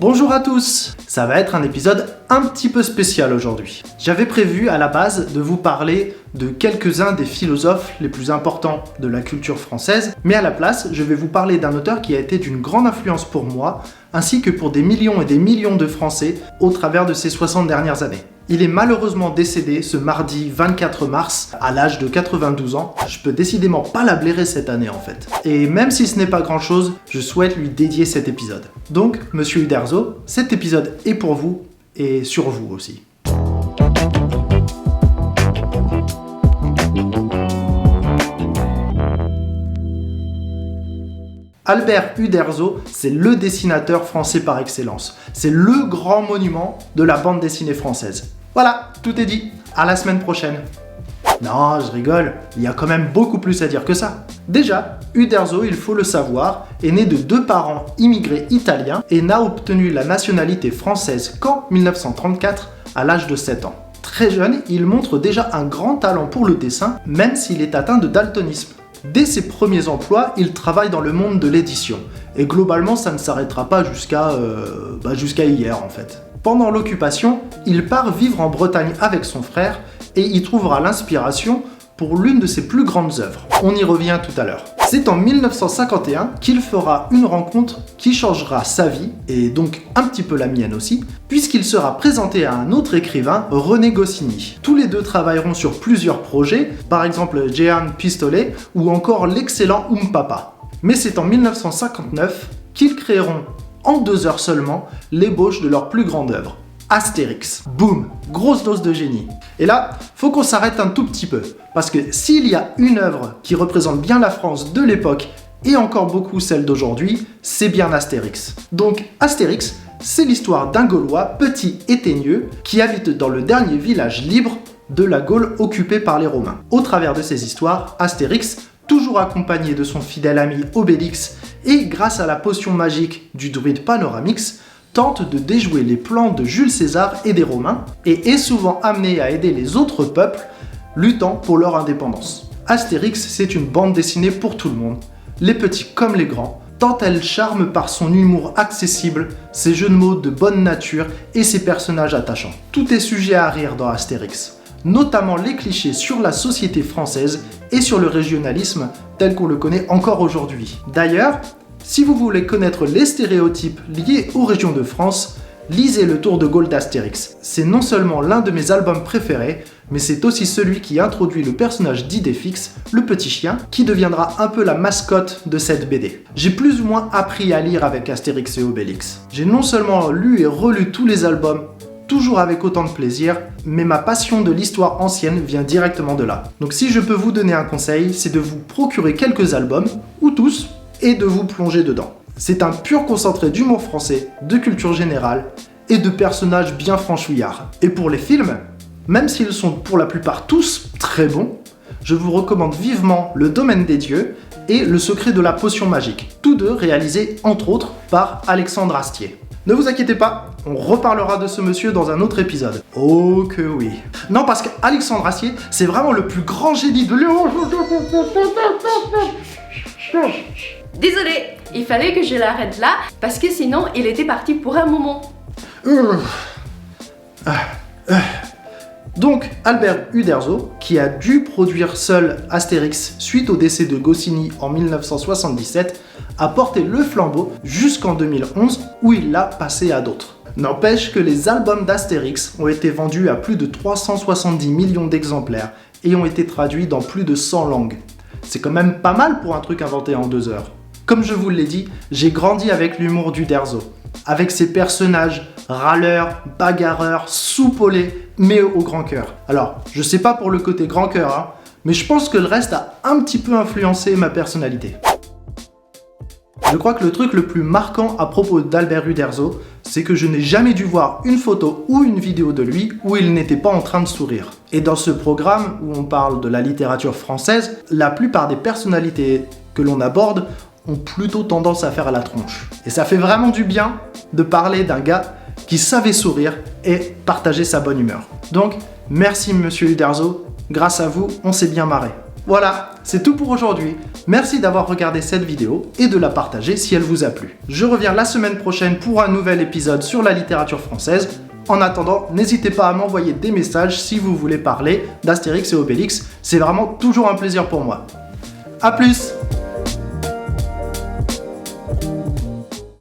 Bonjour à tous! Ça va être un épisode un petit peu spécial aujourd'hui. J'avais prévu à la base de vous parler de quelques-uns des philosophes les plus importants de la culture française, mais à la place, je vais vous parler d'un auteur qui a été d'une grande influence pour moi, ainsi que pour des millions et des millions de Français au travers de ces 60 dernières années. Il est malheureusement décédé ce mardi 24 mars à l'âge de 92 ans. Je peux décidément pas la blairer cette année en fait. Et même si ce n'est pas grand chose, je souhaite lui dédier cet épisode. Donc, Monsieur Uderzo, cet épisode est pour vous et sur vous aussi. Albert Uderzo, c'est le dessinateur français par excellence. C'est le grand monument de la bande dessinée française. Voilà, tout est dit. À la semaine prochaine. Non, je rigole, il y a quand même beaucoup plus à dire que ça. Déjà, Uderzo, il faut le savoir, est né de deux parents immigrés italiens et n'a obtenu la nationalité française qu'en 1934, à l'âge de 7 ans. Très jeune, il montre déjà un grand talent pour le dessin, même s'il est atteint de daltonisme. Dès ses premiers emplois, il travaille dans le monde de l'édition. Et globalement, ça ne s'arrêtera pas jusqu'à hier en fait. Pendant l'occupation, il part vivre en Bretagne avec son frère et y trouvera l'inspiration pour l'une de ses plus grandes œuvres. On y revient tout à l'heure. C'est en 1951 qu'il fera une rencontre qui changera sa vie, et donc un petit peu la mienne aussi, puisqu'il sera présenté à un autre écrivain, René Goscinny. Tous les deux travailleront sur plusieurs projets, par exemple Jehan Pistolet ou encore l'excellent Papa. Mais c'est en 1959 qu'ils créeront, en 2 heures seulement, l'ébauche de leur plus grande œuvre. Astérix. Boum, grosse dose de génie. Et là, faut qu'on s'arrête un tout petit peu, parce que s'il y a une œuvre qui représente bien la France de l'époque, et encore beaucoup celle d'aujourd'hui, c'est bien Astérix. Donc Astérix, c'est l'histoire d'un Gaulois petit et teigneux qui habite dans le dernier village libre de la Gaule occupée par les Romains. Au travers de ces histoires, Astérix, toujours accompagné de son fidèle ami Obélix, et grâce à la potion magique du druide Panoramix, tente de déjouer les plans de Jules César et des Romains, et est souvent amené à aider les autres peuples luttant pour leur indépendance. Astérix, c'est une bande dessinée pour tout le monde, les petits comme les grands, tant elle charme par son humour accessible, ses jeux de mots de bonne nature et ses personnages attachants. Tout est sujet à rire dans Astérix, notamment les clichés sur la société française et sur le régionalisme tel qu'on le connaît encore aujourd'hui. D'ailleurs, si vous voulez connaître les stéréotypes liés aux régions de France, lisez Le Tour de Gaulle d'Astérix. C'est non seulement l'un de mes albums préférés, mais c'est aussi celui qui introduit le personnage d'Idéfix, le petit chien, qui deviendra un peu la mascotte de cette BD. J'ai plus ou moins appris à lire avec Astérix et Obélix. J'ai non seulement lu et relu tous les albums, toujours avec autant de plaisir, mais ma passion de l'histoire ancienne vient directement de là. Donc si je peux vous donner un conseil, c'est de vous procurer quelques albums, ou tous, et de vous plonger dedans. C'est un pur concentré d'humour français, de culture générale et de personnages bien franchouillards. Et pour les films, même s'ils sont pour la plupart tous très bons, je vous recommande vivement Le Domaine des Dieux et Le Secret de la Potion Magique, tous deux réalisés entre autres par Alexandre Astier. Ne vous inquiétez pas, on reparlera de ce monsieur dans un autre épisode. Oh que oui. Non, parce qu'Alexandre Astier, c'est vraiment le plus grand génie de Désolé, il fallait que je l'arrête là, parce que sinon il était parti pour un moment. Donc, Albert Uderzo, qui a dû produire seul Astérix suite au décès de Goscinny en 1977, a porté le flambeau jusqu'en 2011 où il l'a passé à d'autres. N'empêche que les albums d'Astérix ont été vendus à plus de 370 millions d'exemplaires et ont été traduits dans plus de 100 langues. C'est quand même pas mal pour un truc inventé en 2 heures. Comme je vous l'ai dit, j'ai grandi avec l'humour d'Uderzo, avec ses personnages râleurs, bagarreurs, soupolés, mais au grand cœur. Alors, je sais pas pour le côté grand cœur, mais je pense que le reste a un petit peu influencé ma personnalité. Je crois que le truc le plus marquant à propos d'Albert Uderzo, c'est que je n'ai jamais dû voir une photo ou une vidéo de lui où il n'était pas en train de sourire. Et dans ce programme où on parle de la littérature française, la plupart des personnalités que l'on aborde ont plutôt tendance à faire la tronche. Et ça fait vraiment du bien de parler d'un gars qui savait sourire et partager sa bonne humeur. Donc, merci Monsieur Uderzo, grâce à vous, on s'est bien marré. Voilà, c'est tout pour aujourd'hui. Merci d'avoir regardé cette vidéo et de la partager si elle vous a plu. Je reviens la semaine prochaine pour un nouvel épisode sur la littérature française. En attendant, n'hésitez pas à m'envoyer des messages si vous voulez parler d'Astérix et Obélix. C'est vraiment toujours un plaisir pour moi. A plus!